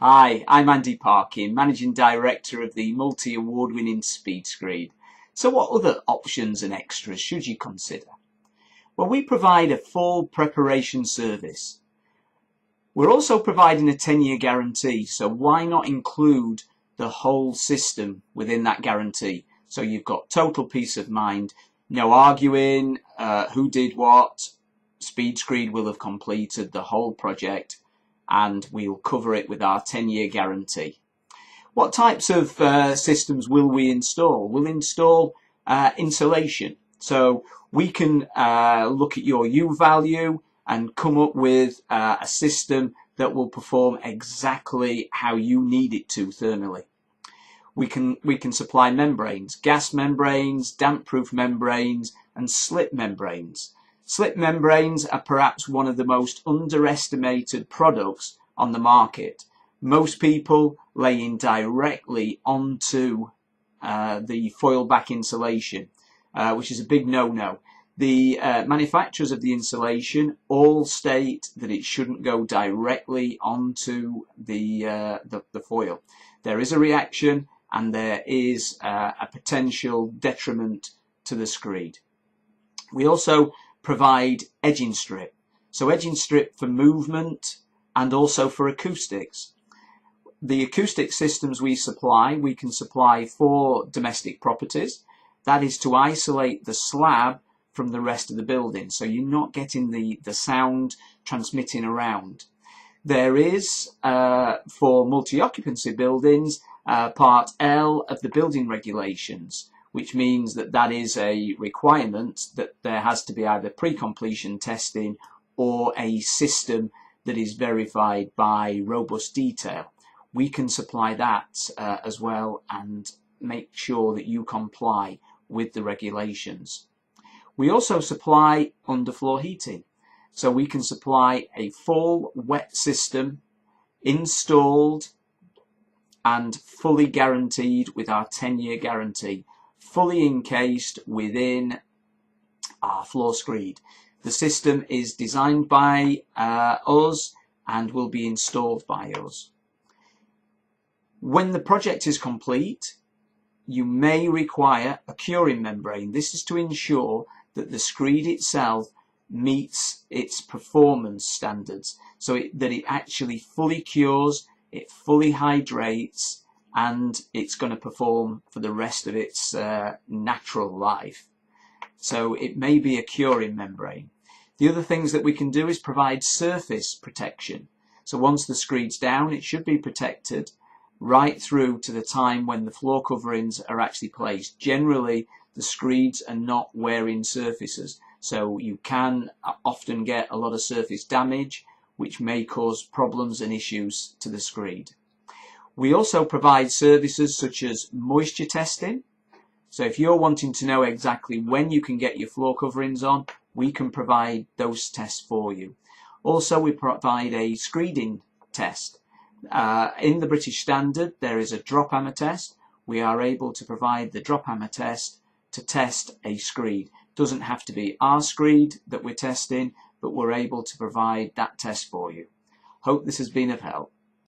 Hi, I'm Andy Parkin, Managing Director of the multi-award-winning Speed Screed. So what other options and extras should you consider? Well, we provide a full preparation service. We're also providing a 10-year guarantee, so why not include the whole system within that guarantee? So you've got total peace of mind, no arguing, who did what. Speed Screed will have completed the whole project, and we'll cover it with our 10-year guarantee. What types of systems will we install? We'll install insulation. So we can look at your U value and come up with a system that will perform exactly how you need it to thermally. We can supply membranes, gas membranes, damp-proof membranes, and slip membranes. Slip membranes are perhaps one of the most underestimated products on the market. Most people lay in directly onto the foil back insulation, which is a big no-no. The manufacturers of the insulation all state that it shouldn't go directly onto the foil. There is a reaction and there is a potential detriment to the screed. We also provide edging strip. So edging strip for movement and also for acoustics. The acoustic systems we can supply for domestic properties. That is to isolate the slab from the rest of the building, so you're not getting the sound transmitting around. There is, for multi-occupancy buildings, Part L of the building regulations, which means that is a requirement that there has to be either pre-completion testing or a system that is verified by robust detail. We can supply that as well and make sure that you comply with the regulations. We also supply underfloor heating. So we can supply a full wet system installed and fully guaranteed with our 10-year guarantee, fully encased within our floor screed. The system is designed by us and will be installed by us. When the project is complete, you may require a curing membrane. This is to ensure that the screed itself meets its performance standards, so that it actually fully cures, it fully hydrates, and it's going to perform for the rest of its natural life. So it may be a curing membrane. The other things that we can do is provide surface protection. So once the screed's down, it should be protected right through to the time when the floor coverings are actually placed. Generally, the screeds are not wearing surfaces, so you can often get a lot of surface damage, which may cause problems and issues to the screed. We also provide services such as moisture testing. So if you're wanting to know exactly when you can get your floor coverings on, we can provide those tests for you. Also, we provide a screeding test. In the British Standard, there is a drop hammer test. We are able to provide the drop hammer test to test a screed. It doesn't have to be our screed that we're testing, but we're able to provide that test for you. Hope this has been of help.